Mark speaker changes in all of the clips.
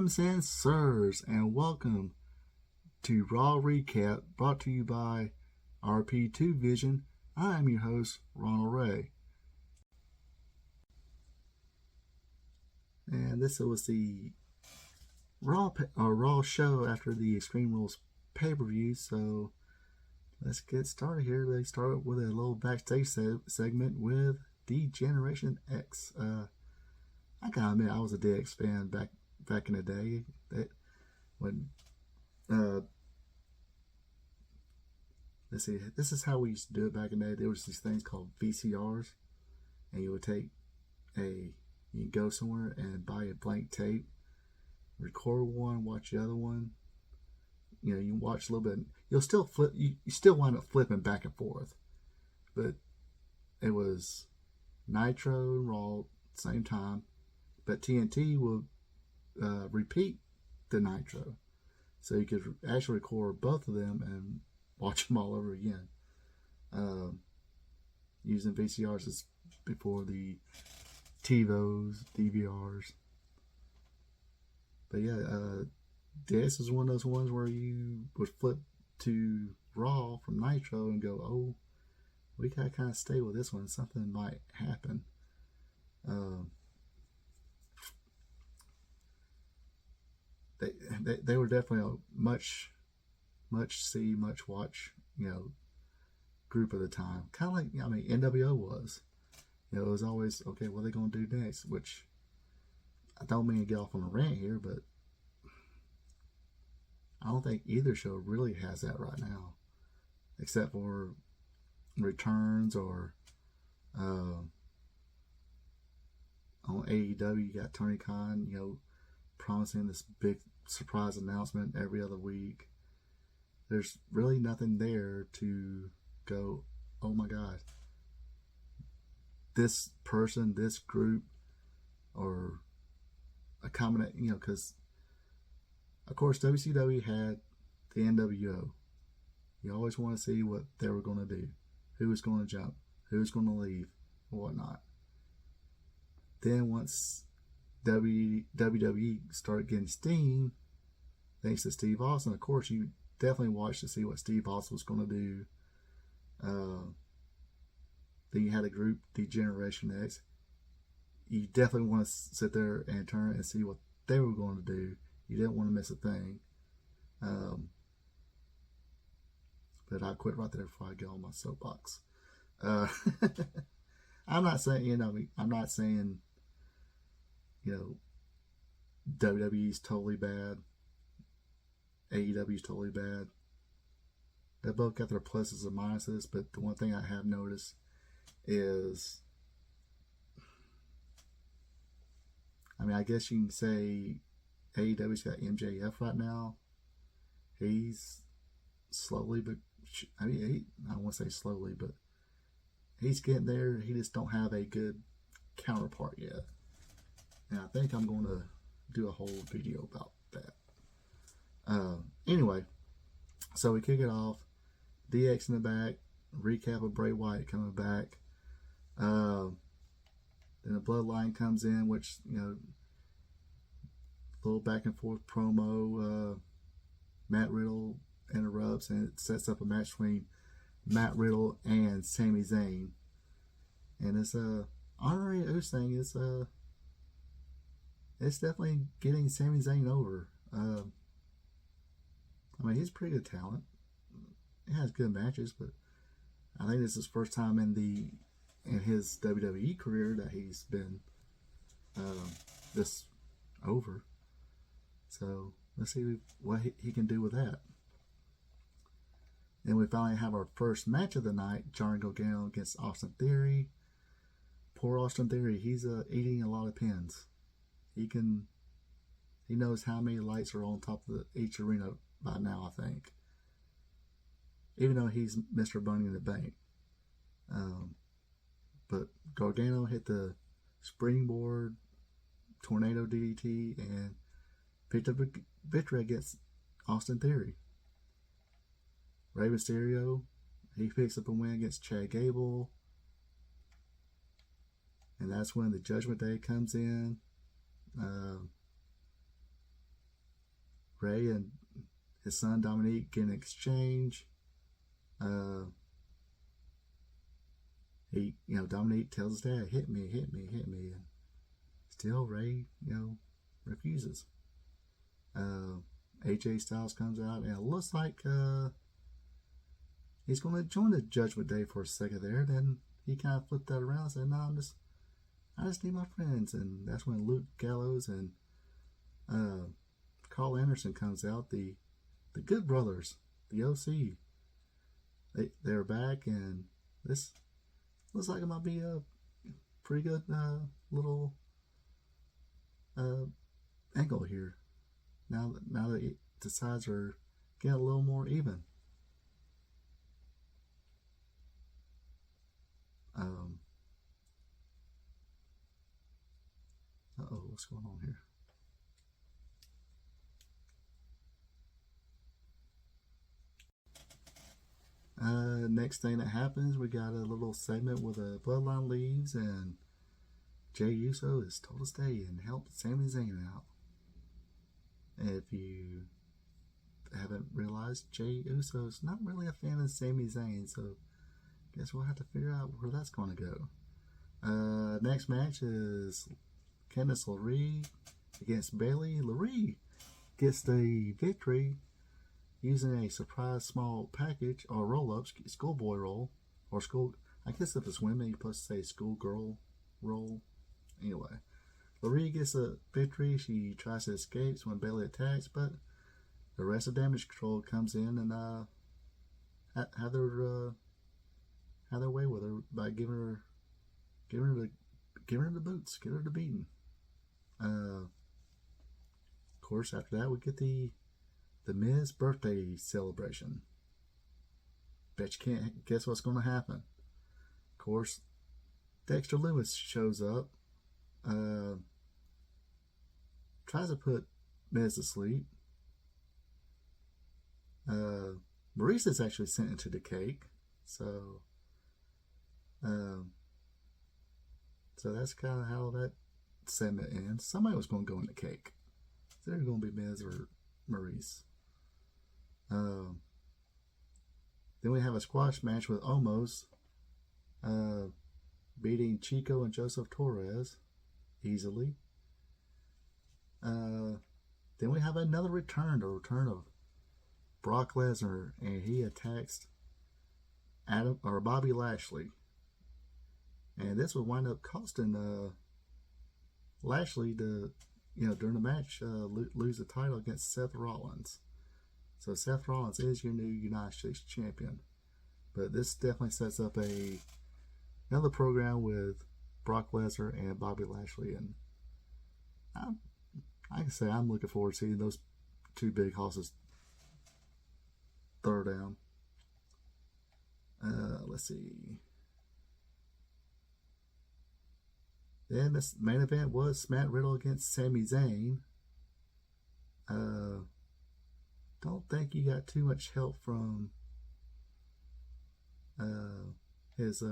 Speaker 1: ma'ams and sirs, and welcome to Raw Recap, brought to you by RP2 Vision. I am your host, Ronald Ray. And this was the Raw show after the Extreme Rules pay-per-view, so let's get started here. They start with a little backstage segment with D-Generation X. I gotta admit, I was a DX fan back in the day. When let's see, this is how we used to do it back in the day. There was these things called VCRs, and you would you go somewhere and buy a blank tape, record one, watch the other one. You know, you watch a little bit. You'll still flip. You still wind up flipping back and forth, but it was Nitro and Raw same time. But TNT will repeat the Nitro, so you could actually record both of them and watch them all over again. Using VCRs is before the TiVos, DVRs. But yeah, this is one of those ones where you would flip to Raw from Nitro and go, oh, we gotta kind of stay with this one. Something might happen. They were definitely a much see, much watch, group at the time. Kind of like, NWO was. It was always, okay, what are they going to do next? Which, I don't mean to get off on a rant here, but I don't think either show really has that right now. Except for returns or on AEW, you got Tony Khan, promising this big surprise announcement every other week. There's really nothing there to go, oh my God, this person, this group, or a combination, because of course WCW had the NWO. You always want to see what they were going to do, who was going to jump, who was going to leave, and whatnot. Then once WWE started getting steam, thanks to Steve Austin, of course you definitely watched to see what Steve Austin was going to do. Then you had a group, D-Generation X. You definitely want to sit there and turn and see what they were going to do. You didn't want to miss a thing. But I quit right there before I get on my soapbox. I'm not saying, WWE's totally bad. AEW's totally bad. They both got their pluses and minuses, but the one thing I have noticed is, I guess you can say AEW's got MJF right now. He's slowly, but I don't want to say slowly, but he's getting there. He just don't have a good counterpart yet. And I think I'm going to do a whole video about that. Anyway, so we kick it off. DX in the back. Recap of Bray Wyatt coming back. Then the Bloodline comes in, which, a little back and forth promo. Matt Riddle interrupts, and it sets up a match between Matt Riddle and Sami Zayn. And it's honorary Uce thing. It's definitely getting Sami Zayn over. He's pretty good talent. He has good matches, but I think this is his first time in his WWE career that he's been this over. So let's see what he can do with that. Then we finally have our first match of the night: Johnny Gargano against Austin Theory. Poor Austin Theory, he's eating a lot of pins. He knows how many lights are on top of each arena by now, I think. Even though he's Mr. Bunny in the Bank. But Gargano hit the springboard tornado DDT and picked up a victory against Austin Theory. Rey Mysterio, he picks up a win against Chad Gable. And that's when the Judgment Day comes in. Ray and his son Dominique get an exchange. Dominique tells his dad, hit me, hit me, hit me. And still Ray, refuses. AJ Styles comes out, and it looks like he's going to join the Judgment Day for a second there. Then he kind of flipped that around and said, no, I just need my friends. And that's when Luke Gallows and Carl Anderson comes out, the Good Brothers, the OC. They're back, and this looks like it might be a pretty good little angle here. Now that the sides are getting a little more even. What's going on here? Next thing that happens, we got a little segment with a Bloodline leaves, and Jey Uso is told to stay and help Sami Zayn out. If you haven't realized, Jey Uso is not really a fan of Sami Zayn, so I guess we'll have to figure out where that's going to go. Next match is Candice LeRae against Bayley. LeRae gets the victory using a surprise small package or roll-up, schoolboy roll, or school. I guess if it's women, you're supposed to say schoolgirl roll. Anyway, LeRae gets a victory. She tries to escape when Bayley attacks, but the rest of Damage Control comes in and have their way with her by giving her the boots, giving her the beating. Of course, after that we get the Miz birthday celebration. Bet you can't guess what's going to happen. Of course, Dexter Lewis shows up, tries to put Miz to sleep. Maurice is actually sent into the cake, so that's kind of how that segment ends. Somebody was going to go in the cake. It's either going to be Miz or Maurice. Then we have a squash match with Omos beating Chico and Joseph Torres easily. Then we have another return of Brock Lesnar, and he attacks Bobby Lashley. And this would wind up costing Lashley to, during the match, lose the title against Seth Rollins. So Seth Rollins is your new United States champion. But this definitely sets up another program with Brock Lesnar and Bobby Lashley. And I can say I'm looking forward to seeing those two big horses throw down. Let's see. Then this main event was Matt Riddle against Sami Zayn. Don't think you got too much help from his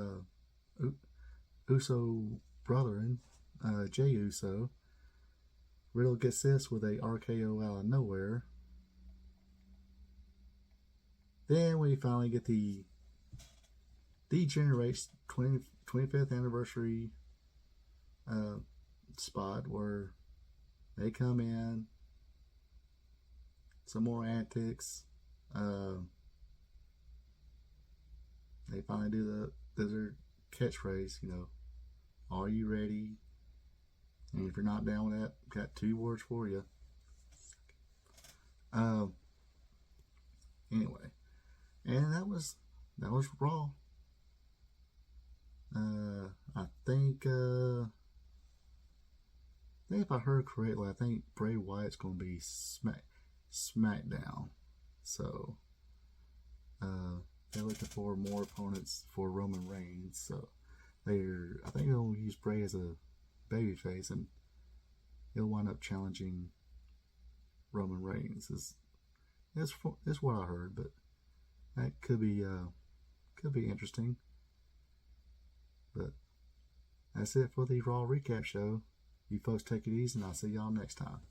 Speaker 1: Uso brethren, Jey Uso. Riddle gets this with a RKO out of nowhere. Then we finally get the D-Generate 25th anniversary spot where they come in, some more antics. They finally do their catchphrase, are you ready? And if you're not down with that, got 2 words for you. Anyway, and that was Raw. I think if I heard correctly, I think Bray Wyatt's going to be SmackDown. So they're looking for more opponents for Roman Reigns. So I think they'll use Bray as a babyface, and he'll wind up challenging Roman Reigns. It's what I heard, but that could be interesting. But that's it for the Raw recap show. You folks take it easy, and I'll see y'all next time.